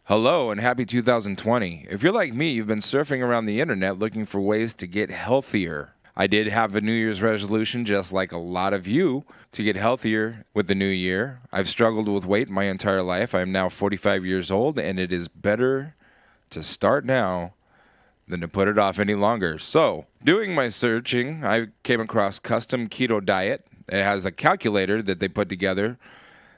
Hello and happy 2020. If you're like me, you've been surfing around the internet looking for ways to get healthier. I did have a New Year's resolution, just like a lot of you, to get healthier with the new year. I've struggled with weight my entire life. I am now 45 years old, and it is better to start now than to put it off any longer. So, doing my searching, I came across Custom Keto Diet. It has a calculator that they put together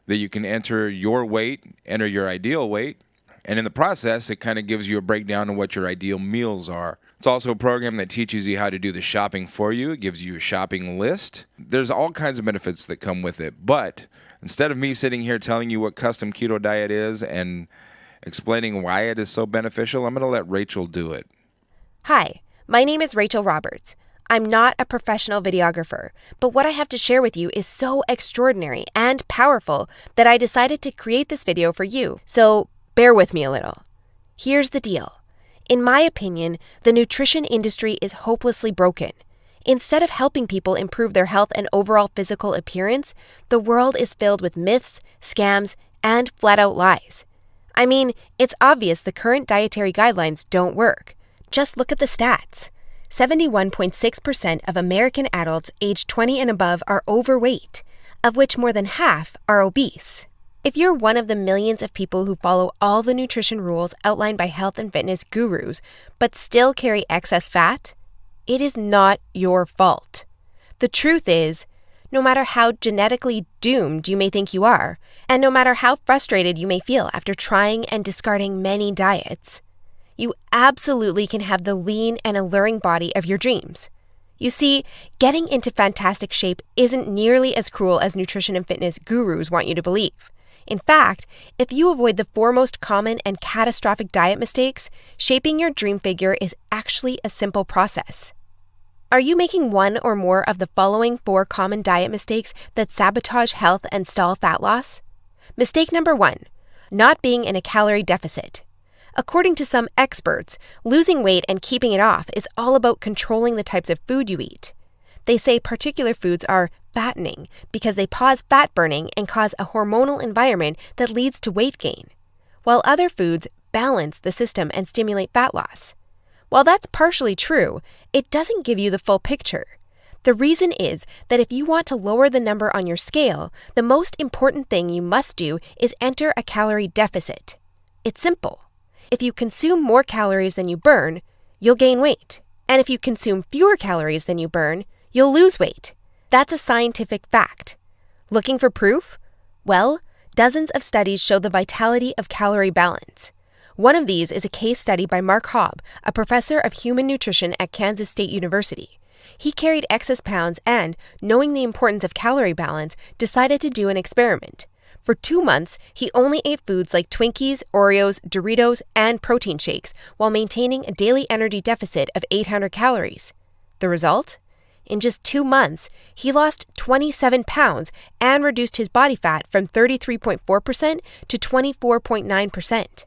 that you can enter your weight, enter your ideal weight, and in the process, it kind of gives you a breakdown of what your ideal meals are. It's also a program that teaches you how to do the shopping for you. It gives you a shopping list. There's all kinds of benefits that come with it. But instead of me sitting here telling you what Custom Keto Diet is and explaining why it is so beneficial, I'm going to let Rachel do it. Hi, my name is Rachel Roberts. I'm not a professional videographer, but what I have to share with you is so extraordinary and powerful that I decided to create this video for you. So bear with me a little. Here's the deal. In my opinion, the nutrition industry is hopelessly broken. Instead of helping people improve their health and overall physical appearance, the world is filled with myths, scams, and flat-out lies. I mean, it's obvious the current dietary guidelines don't work. Just look at the stats. 71.6% of American adults aged 20 and above are overweight, of which more than half are obese. If you're one of the millions of people who follow all the nutrition rules outlined by health and fitness gurus, but still carry excess fat, it is not your fault. The truth is, no matter how genetically doomed you may think you are, and no matter how frustrated you may feel after trying and discarding many diets, you absolutely can have the lean and alluring body of your dreams. You see, getting into fantastic shape isn't nearly as cruel as nutrition and fitness gurus want you to believe. In fact, if you avoid the four most common and catastrophic diet mistakes, shaping your dream figure is actually a simple process. Are you making one or more of the following four common diet mistakes that sabotage health and stall fat loss? Mistake number 1, not being in a calorie deficit. According to some experts, losing weight and keeping it off is all about controlling the types of food you eat. They say particular foods are fattening because they pause fat burning and cause a hormonal environment that leads to weight gain, while other foods balance the system and stimulate fat loss. While that's partially true, it doesn't give you the full picture. The reason is that if you want to lower the number on your scale, the most important thing you must do is enter a calorie deficit. It's simple. If you consume more calories than you burn, you'll gain weight. And if you consume fewer calories than you burn, you'll lose weight. That's a scientific fact. Looking for proof? Well, dozens of studies show the vitality of calorie balance. One of these is a case study by Mark Hobb, a professor of human nutrition at Kansas State University. He carried excess pounds and, knowing the importance of calorie balance, decided to do an experiment. For 2 months, he only ate foods like Twinkies, Oreos, Doritos, and protein shakes while maintaining a daily energy deficit of 800 calories. The result? In just 2 months, he lost 27 pounds and reduced his body fat from 33.4% to 24.9%.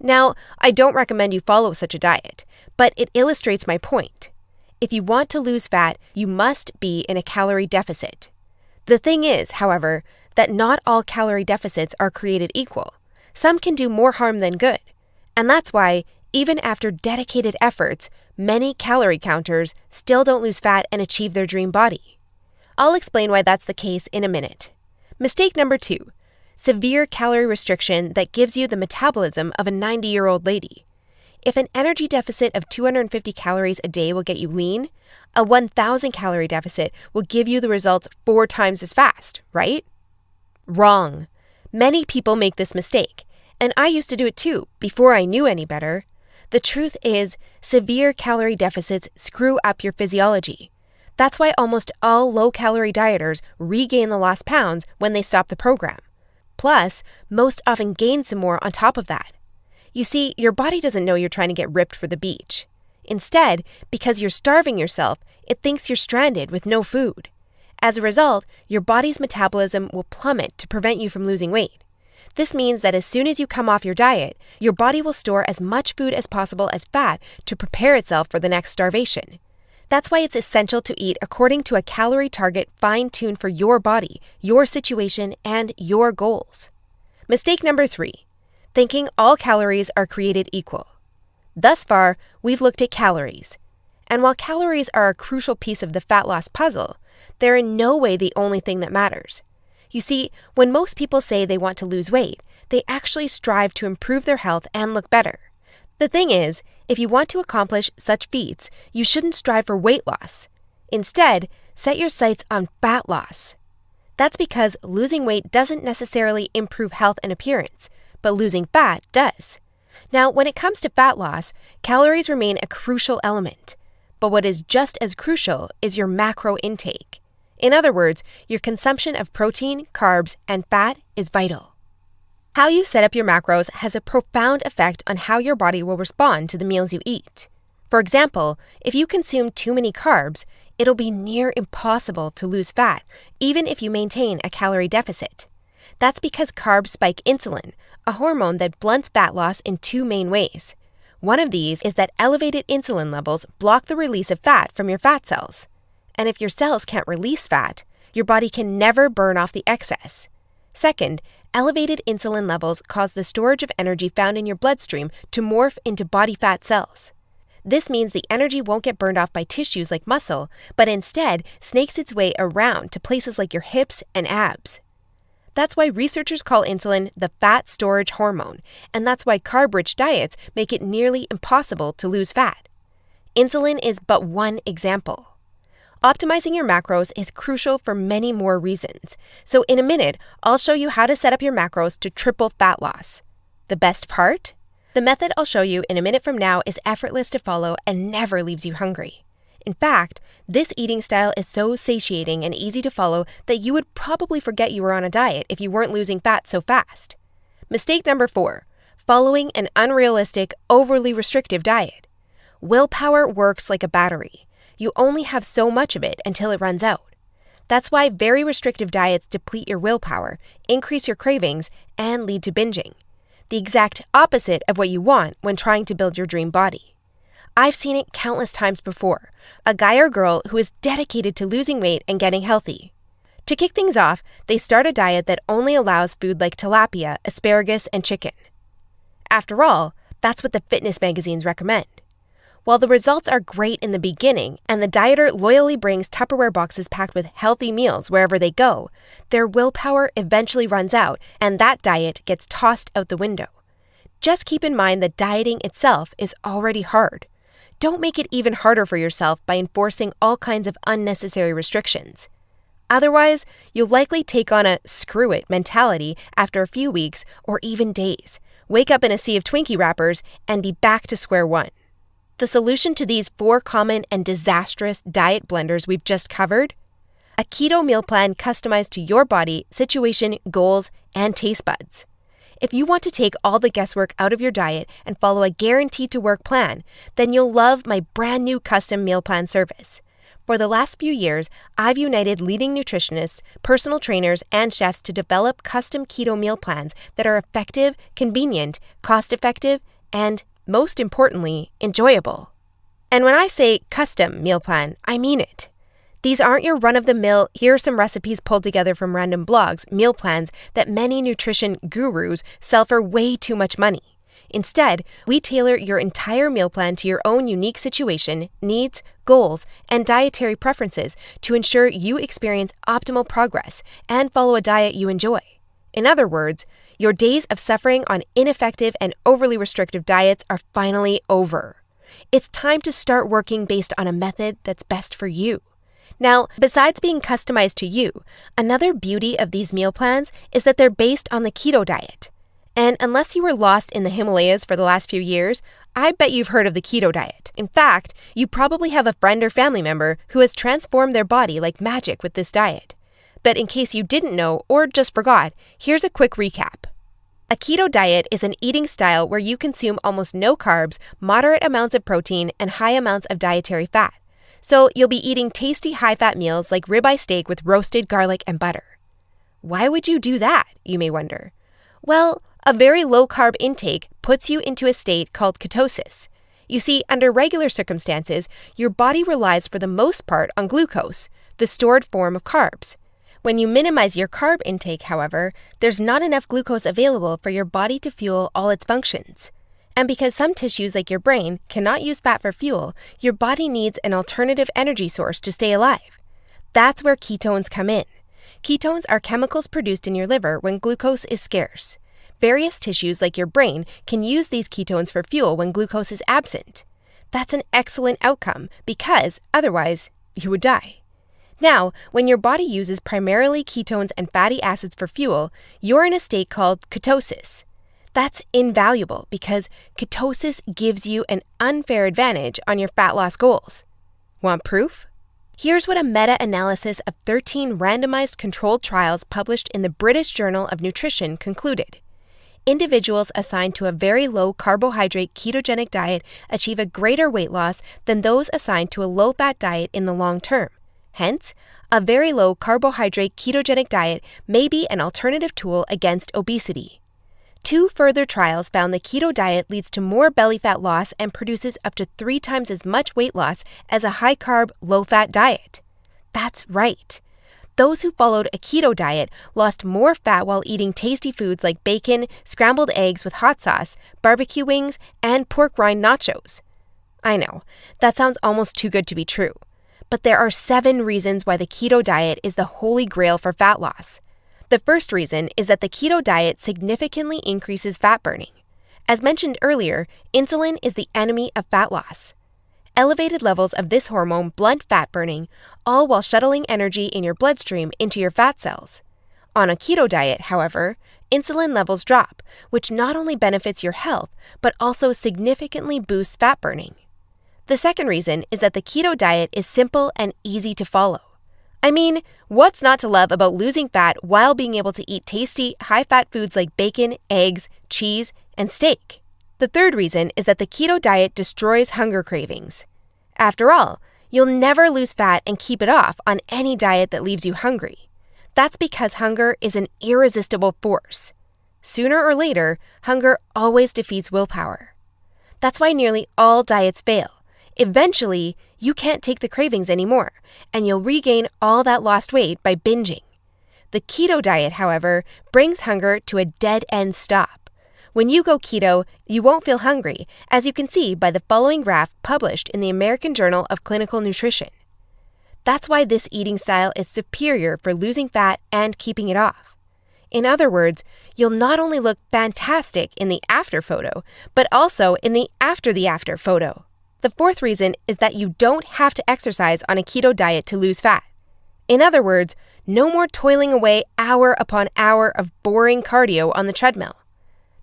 Now, I don't recommend you follow such a diet, but it illustrates my point. If you want to lose fat, you must be in a calorie deficit. The thing is, however, that not all calorie deficits are created equal. Some can do more harm than good. And that's why, even after dedicated efforts, many calorie counters still don't lose fat and achieve their dream body. I'll explain why that's the case in a minute. Mistake number 2, severe calorie restriction that gives you the metabolism of a 90-year-old lady. If an energy deficit of 250 calories a day will get you lean, a 1,000 calorie deficit will give you the results 4 times as fast, right? Wrong. Many people make this mistake, and I used to do it too, before I knew any better. The truth is, severe calorie deficits screw up your physiology. That's why almost all low-calorie dieters regain the lost pounds when they stop the program. Plus, most often gain some more on top of that. You see, your body doesn't know you're trying to get ripped for the beach. Instead, because you're starving yourself, it thinks you're stranded with no food. As a result, your body's metabolism will plummet to prevent you from losing weight. This means that as soon as you come off your diet, your body will store as much food as possible as fat to prepare itself for the next starvation. That's why it's essential to eat according to a calorie target fine-tuned for your body, your situation, and your goals. Mistake number 3, thinking all calories are created equal. Thus far, we've looked at calories. And while calories are a crucial piece of the fat loss puzzle, they're in no way the only thing that matters. You see, when most people say they want to lose weight, they actually strive to improve their health and look better. The thing is, if you want to accomplish such feats, you shouldn't strive for weight loss. Instead, set your sights on fat loss. That's because losing weight doesn't necessarily improve health and appearance, but losing fat does. Now, when it comes to fat loss, calories remain a crucial element. But what is just as crucial is your macro intake. In other words, your consumption of protein, carbs, and fat is vital. How you set up your macros has a profound effect on how your body will respond to the meals you eat. For example, if you consume too many carbs, it'll be near impossible to lose fat, even if you maintain a calorie deficit. That's because carbs spike insulin, a hormone that blunts fat loss in two main ways. One of these is that elevated insulin levels block the release of fat from your fat cells. And if your cells can't release fat, your body can never burn off the excess. Second, elevated insulin levels cause the storage of energy found in your bloodstream to morph into body fat cells. This means the energy won't get burned off by tissues like muscle, but instead snakes its way around to places like your hips and abs. That's why researchers call insulin the fat storage hormone, and that's why carb-rich diets make it nearly impossible to lose fat. Insulin is but one example. Optimizing your macros is crucial for many more reasons. So in a minute, I'll show you how to set up your macros to triple fat loss. The best part? The method I'll show you in a minute from now is effortless to follow and never leaves you hungry. In fact, this eating style is so satiating and easy to follow that you would probably forget you were on a diet if you weren't losing fat so fast. Mistake number 4, following an unrealistic, overly restrictive diet. Willpower works like a battery. You only have so much of it until it runs out. That's why very restrictive diets deplete your willpower, increase your cravings, and lead to binging. The exact opposite of what you want when trying to build your dream body. I've seen it countless times before. A guy or girl who is dedicated to losing weight and getting healthy. To kick things off, they start a diet that only allows food like tilapia, asparagus, and chicken. After all, that's what the fitness magazines recommend. While the results are great in the beginning, and the dieter loyally brings Tupperware boxes packed with healthy meals wherever they go, their willpower eventually runs out, and that diet gets tossed out the window. Just keep in mind that dieting itself is already hard. Don't make it even harder for yourself by enforcing all kinds of unnecessary restrictions. Otherwise, you'll likely take on a screw it mentality after a few weeks or even days, wake up in a sea of Twinkie wrappers, and be back to square one. The solution to these 4 common and disastrous diet blunders we've just covered? A keto meal plan customized to your body, situation, goals, and taste buds. If you want to take all the guesswork out of your diet and follow a guaranteed-to-work plan, then you'll love my brand new custom meal plan service. For the last few years, I've united leading nutritionists, personal trainers, and chefs to develop custom keto meal plans that are effective, convenient, cost-effective, and most importantly, enjoyable. And when I say custom meal plan, I mean it. These aren't your run-of-the-mill, here are some recipes pulled together from random blogs, meal plans that many nutrition gurus sell for way too much money. Instead, we tailor your entire meal plan to your own unique situation, needs, goals, and dietary preferences to ensure you experience optimal progress and follow a diet you enjoy. In other words, your days of suffering on ineffective and overly restrictive diets are finally over. It's time to start working based on a method that's best for you. Now, besides being customized to you, another beauty of these meal plans is that they're based on the keto diet. And unless you were lost in the Himalayas for the last few years, I bet you've heard of the keto diet. In fact, you probably have a friend or family member who has transformed their body like magic with this diet. But in case you didn't know or just forgot, here's a quick recap. A keto diet is an eating style where you consume almost no carbs, moderate amounts of protein, and high amounts of dietary fat. So you'll be eating tasty high-fat meals like ribeye steak with roasted garlic and butter. Why would you do that, you may wonder? Well, a very low-carb intake puts you into a state called ketosis. You see, under regular circumstances, your body relies for the most part on glucose, the stored form of carbs. When you minimize your carb intake, however, there's not enough glucose available for your body to fuel all its functions. And because some tissues like your brain cannot use fat for fuel, your body needs an alternative energy source to stay alive. That's where ketones come in. Ketones are chemicals produced in your liver when glucose is scarce. Various tissues like your brain can use these ketones for fuel when glucose is absent. That's an excellent outcome because otherwise you would die. Now, when your body uses primarily ketones and fatty acids for fuel, you're in a state called ketosis. That's invaluable because ketosis gives you an unfair advantage on your fat loss goals. Want proof? Here's what a meta-analysis of 13 randomized controlled trials published in the British Journal of Nutrition concluded. Individuals assigned to a very low carbohydrate ketogenic diet achieve a greater weight loss than those assigned to a low-fat diet in the long term. Hence, a very low carbohydrate ketogenic diet may be an alternative tool against obesity. 2 further trials found the keto diet leads to more belly fat loss and produces up to 3 times as much weight loss as a high-carb, low-fat diet. That's right. Those who followed a keto diet lost more fat while eating tasty foods like bacon, scrambled eggs with hot sauce, barbecue wings, and pork rind nachos. I know, that sounds almost too good to be true. But there are 7 reasons why the keto diet is the holy grail for fat loss. The first reason is that the keto diet significantly increases fat burning. As mentioned earlier, insulin is the enemy of fat loss. Elevated levels of this hormone blunt fat burning, all while shuttling energy in your bloodstream into your fat cells. On a keto diet, however, insulin levels drop, which not only benefits your health, but also significantly boosts fat burning. The second reason is that the keto diet is simple and easy to follow. I mean, what's not to love about losing fat while being able to eat tasty, high-fat foods like bacon, eggs, cheese, and steak? The third reason is that the keto diet destroys hunger cravings. After all, you'll never lose fat and keep it off on any diet that leaves you hungry. That's because hunger is an irresistible force. Sooner or later, hunger always defeats willpower. That's why nearly all diets fail. Eventually, you can't take the cravings anymore, and you'll regain all that lost weight by binging. The keto diet, however, brings hunger to a dead-end stop. When you go keto, you won't feel hungry, as you can see by the following graph published in the American Journal of Clinical Nutrition. That's why this eating style is superior for losing fat and keeping it off. In other words, you'll not only look fantastic in the after photo, but also in the after photo. The fourth reason is that you don't have to exercise on a keto diet to lose fat. In other words, no more toiling away hour upon hour of boring cardio on the treadmill.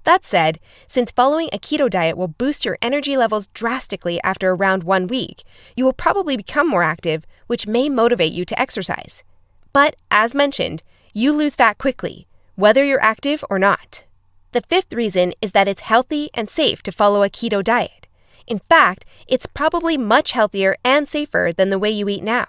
That said, since following a keto diet will boost your energy levels drastically after around 1 week, you will probably become more active, which may motivate you to exercise. But, as mentioned, you lose fat quickly, whether you're active or not. The fifth reason is that it's healthy and safe to follow a keto diet. In fact, it's probably much healthier and safer than the way you eat now.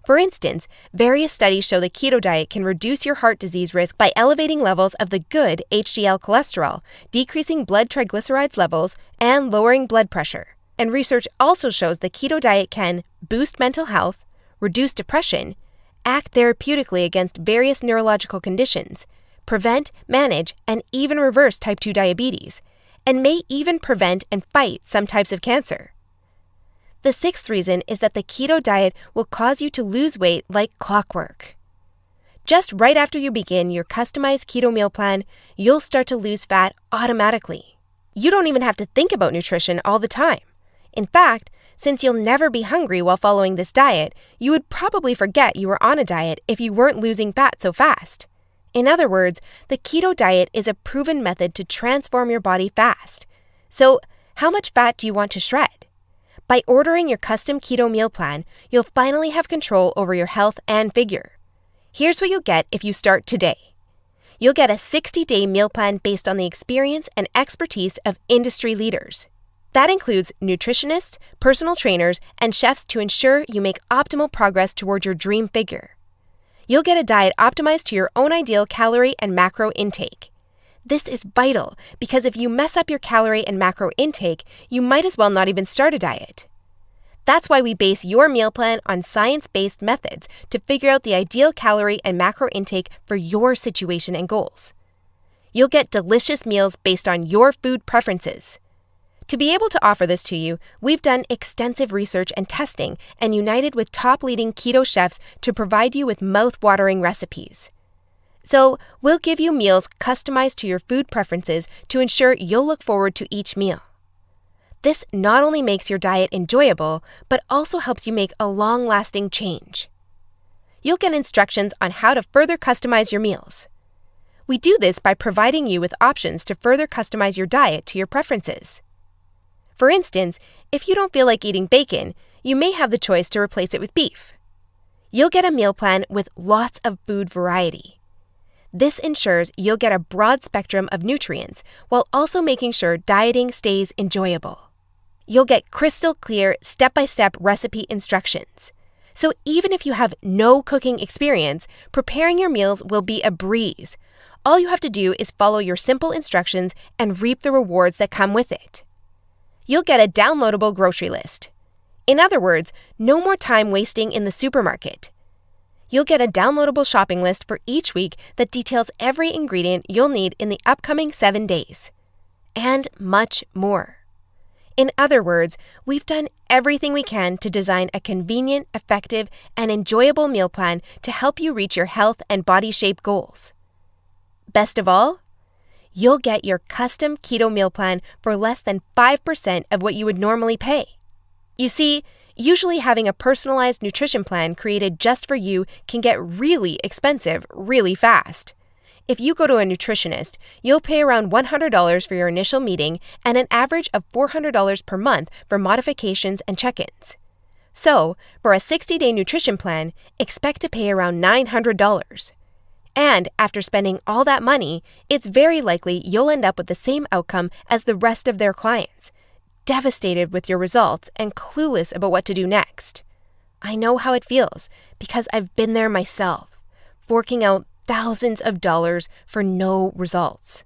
For instance, various studies show the keto diet can reduce your heart disease risk by elevating levels of the good HDL cholesterol, decreasing blood triglycerides levels, and lowering blood pressure. And research also shows the keto diet can boost mental health, reduce depression, act therapeutically against various neurological conditions, prevent, manage, and even reverse type 2 diabetes, and may even prevent and fight some types of cancer. The sixth reason is that the keto diet will cause you to lose weight like clockwork. Just right after you begin your customized keto meal plan, you'll start to lose fat automatically. You don't even have to think about nutrition all the time. In fact, since you'll never be hungry while following this diet, you would probably forget you were on a diet if you weren't losing fat so fast. In other words, the keto diet is a proven method to transform your body fast. So, how much fat do you want to shred? By ordering your custom keto meal plan, you'll finally have control over your health and figure. Here's what you'll get if you start today. You'll get a 60-day meal plan based on the experience and expertise of industry leaders. That includes nutritionists, personal trainers, and chefs to ensure you make optimal progress toward your dream figure. You'll get a diet optimized to your own ideal calorie and macro intake. This is vital because if you mess up your calorie and macro intake, you might as well not even start a diet. That's why we base your meal plan on science-based methods to figure out the ideal calorie and macro intake for your situation and goals. You'll get delicious meals based on your food preferences. To be able to offer this to you, we've done extensive research and testing and united with top leading keto chefs to provide you with mouth-watering recipes. So, we'll give you meals customized to your food preferences to ensure you'll look forward to each meal. This not only makes your diet enjoyable, but also helps you make a long-lasting change. You'll get instructions on how to further customize your meals. We do this by providing you with options to further customize your diet to your preferences. For instance, if you don't feel like eating bacon, you may have the choice to replace it with beef. You'll get a meal plan with lots of food variety. This ensures you'll get a broad spectrum of nutrients while also making sure dieting stays enjoyable. You'll get crystal clear step-by-step recipe instructions. So even if you have no cooking experience, preparing your meals will be a breeze. All you have to do is follow your simple instructions and reap the rewards that come with it. You'll get a downloadable grocery list. In other words, no more time wasting in the supermarket. You'll get a downloadable shopping list for each week that details every ingredient you'll need in the upcoming 7 days. And much more. In other words, we've done everything we can to design a convenient, effective, and enjoyable meal plan to help you reach your health and body shape goals. Best of all, you'll get your custom keto meal plan for less than 5% of what you would normally pay. You see, usually having a personalized nutrition plan created just for you can get really expensive really fast. If you go to a nutritionist, you'll pay around $100 for your initial meeting and an average of $400 per month for modifications and check-ins. So, for a 60-day nutrition plan, expect to pay around $900. And after spending all that money, it's very likely you'll end up with the same outcome as the rest of their clients, devastated with your results and clueless about what to do next. I know how it feels because I've been there myself, forking out thousands of dollars for no results.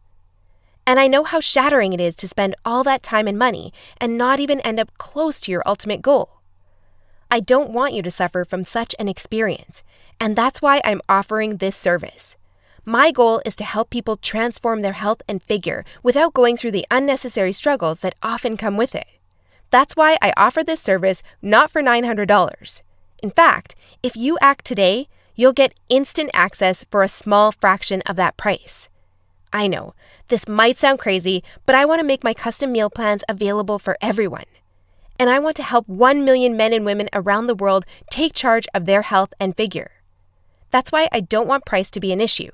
And I know how shattering it is to spend all that time and money and not even end up close to your ultimate goal. I don't want you to suffer from such an experience, and that's why I'm offering this service. My goal is to help people transform their health and figure without going through the unnecessary struggles that often come with it. That's why I offer this service not for $900. In fact, if you act today, you'll get instant access for a small fraction of that price. I know, this might sound crazy, but I want to make my custom meal plans available for everyone. And I want to help 1 million men and women around the world take charge of their health and figure. That's why I don't want price to be an issue.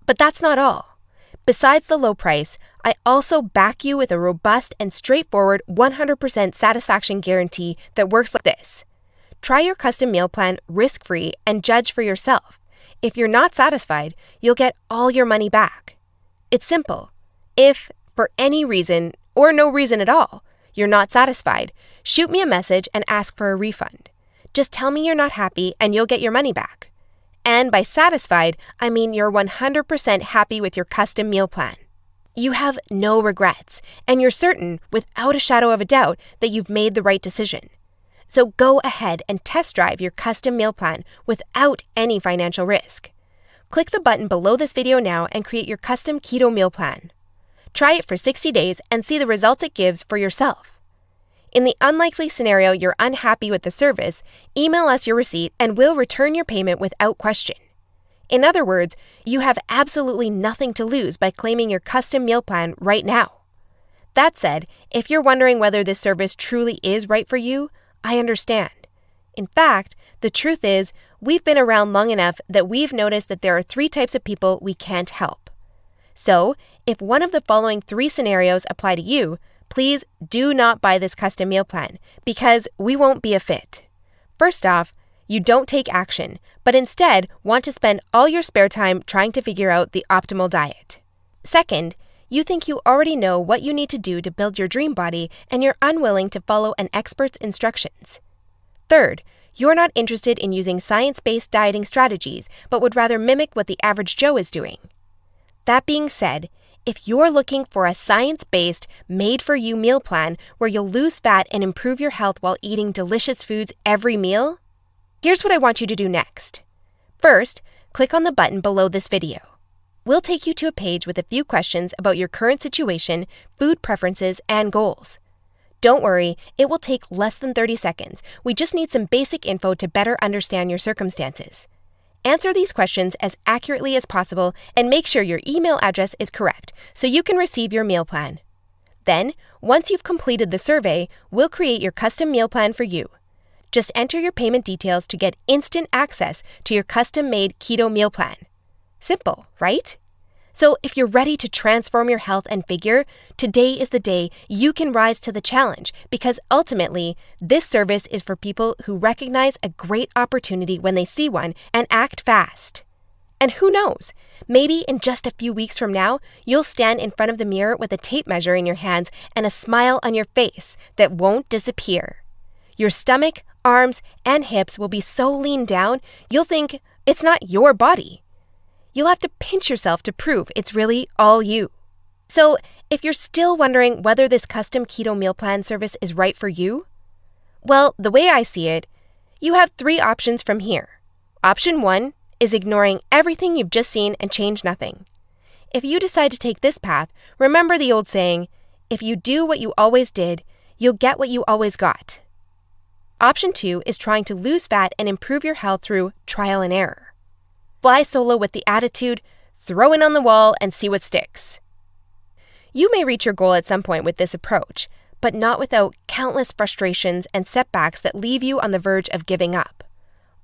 But that's not all. Besides the low price, I also back you with a robust and straightforward 100% satisfaction guarantee that works like this. Try your custom meal plan risk-free and judge for yourself. If you're not satisfied, you'll get all your money back. It's simple. If, for any reason, or no reason at all, you're not satisfied, shoot me a message and ask for a refund. Just tell me you're not happy and you'll get your money back. And by satisfied, I mean you're 100% happy with your custom meal plan. You have no regrets, and you're certain, without a shadow of a doubt, that you've made the right decision. So go ahead and test drive your custom meal plan without any financial risk. Click the button below this video now and create your custom keto meal plan. Try it for 60 days and see the results it gives for yourself. In the unlikely scenario you're unhappy with the service, email us your receipt and we'll return your payment without question. In other words, you have absolutely nothing to lose by claiming your custom meal plan right now. That said, if you're wondering whether this service truly is right for you, I understand. In fact, the truth is, we've been around long enough that we've noticed that there are 3 types of people we can't help. So, if one of the following 3 scenarios apply to you, please do not buy this custom meal plan because we won't be a fit. First off, you don't take action, but instead want to spend all your spare time trying to figure out the optimal diet. Second, you think you already know what you need to do to build your dream body and you're unwilling to follow an expert's instructions. Third, you're not interested in using science-based dieting strategies, but would rather mimic what the average Joe is doing. That being said, If you're looking for a science-based, made-for-you meal plan where you'll lose fat and improve your health while eating delicious foods every meal, here's what I want you to do next. First, click on the button below this video. We'll take you to a page with a few questions about your current situation, food preferences, and goals. Don't worry, it will take less than 30 seconds. We just need some basic info to better understand your circumstances. Answer these questions as accurately as possible and make sure your email address is correct so you can receive your meal plan. Then, once you've completed the survey, we'll create your custom meal plan for you. Just enter your payment details to get instant access to your custom-made keto meal plan. Simple, right? So if you're ready to transform your health and figure, today is the day you can rise to the challenge because ultimately, this service is for people who recognize a great opportunity when they see one and act fast. And who knows, maybe in just a few weeks from now, you'll stand in front of the mirror with a tape measure in your hands and a smile on your face that won't disappear. Your stomach, arms, and hips will be so lean down, you'll think it's not your body. You'll have to pinch yourself to prove it's really all you. So, if you're still wondering whether this custom keto meal plan service is right for you, well, the way I see it, you have 3 options from here. Option 1 is ignoring everything you've just seen and change nothing. If you decide to take this path, remember the old saying, if you do what you always did, you'll get what you always got. Option 2 is trying to lose fat and improve your health through trial and error. Fly solo with the attitude, throw it on the wall and see what sticks. You may reach your goal at some point with this approach, but not without countless frustrations and setbacks that leave you on the verge of giving up.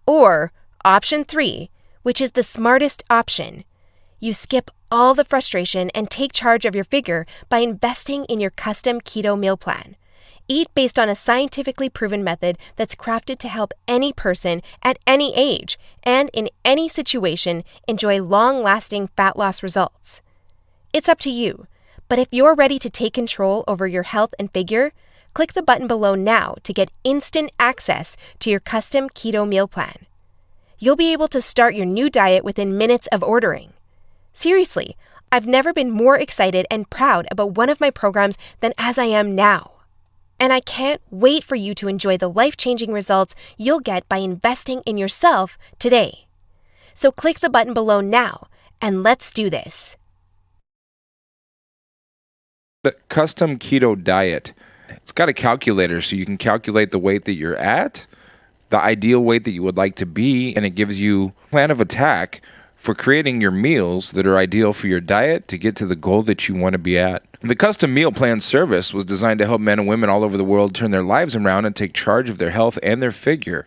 Or option 3, which is the smartest option. You skip all the frustration and take charge of your figure by investing in your custom keto meal plan. Eat based on a scientifically proven method that's crafted to help any person at any age and in any situation enjoy long-lasting fat loss results. It's up to you, but if you're ready to take control over your health and figure, click the button below now to get instant access to your custom keto meal plan. You'll be able to start your new diet within minutes of ordering. Seriously, I've never been more excited and proud about one of my programs than as I am now. And I can't wait for you to enjoy the life-changing results you'll get by investing in yourself today. So click the button below now, and let's do this. The custom keto diet. It's got a calculator so you can calculate the weight that you're at, the ideal weight that you would like to be, and it gives you a plan of attack for creating your meals that are ideal for your diet to get to the goal that you want to be at. The custom meal plan service was designed to help men and women all over the world turn their lives around and take charge of their health and their figure.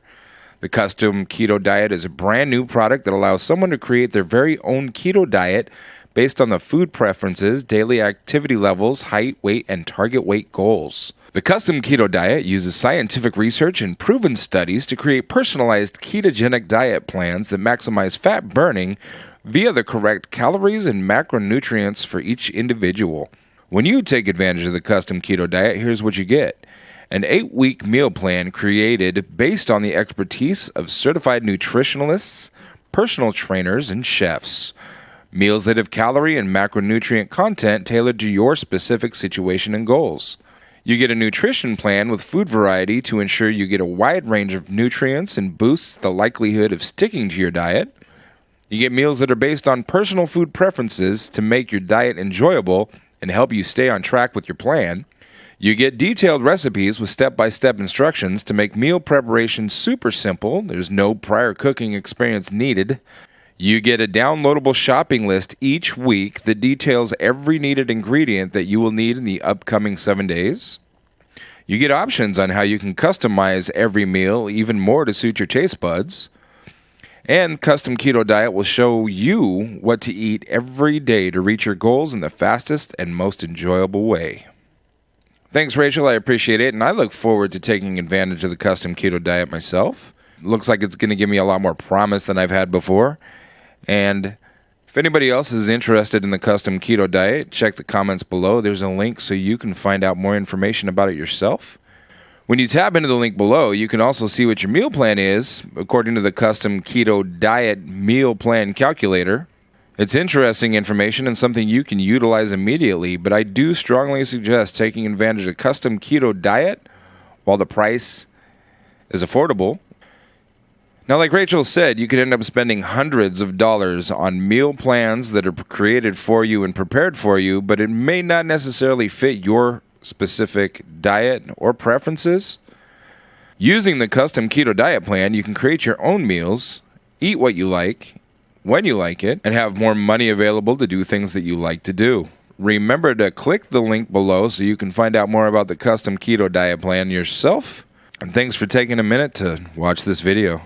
The custom keto diet is a brand new product that allows someone to create their very own keto diet based on the food preferences, daily activity levels, height, weight, and target weight goals. The custom keto diet uses scientific research and proven studies to create personalized ketogenic diet plans that maximize fat burning via the correct calories and macronutrients for each individual. When you take advantage of the custom keto diet, here's what you get. An 8-week meal plan created based on the expertise of certified nutritionalists, personal trainers, and chefs. Meals that have calorie and macronutrient content tailored to your specific situation and goals. You get a nutrition plan with food variety to ensure you get a wide range of nutrients and boosts the likelihood of sticking to your diet. You get meals that are based on personal food preferences to make your diet enjoyable and help you stay on track with your plan. You get detailed recipes with step-by-step instructions to make meal preparation super simple. There's no prior cooking experience needed. You get a downloadable shopping list each week that details every needed ingredient that you will need in the upcoming 7 days. You get options on how you can customize every meal even more to suit your taste buds. And Custom Keto Diet will show you what to eat every day to reach your goals in the fastest and most enjoyable way. Thanks, Rachel. I appreciate it, and I look forward to taking advantage of the Custom Keto Diet myself. Looks like it's going to give me a lot more promise than I've had before. And if anybody else is interested in the Custom Keto Diet, check the comments below. There's a link so you can find out more information about it yourself. When you tap into the link below, you can also see what your meal plan is according to the Custom Keto Diet Meal Plan Calculator. It's interesting information and something you can utilize immediately, but I do strongly suggest taking advantage of Custom Keto Diet while the price is affordable. Now, like Rachel said, you could end up spending hundreds of dollars on meal plans that are created for you and prepared for you, but it may not necessarily fit your specific diet or preferences. Using the Custom Keto Diet plan, you can create your own meals, eat what you like, when you like it, and have more money available to do things that you like to do. Remember to click the link below so you can find out more about the Custom Keto Diet plan yourself. And thanks for taking a minute to watch this video.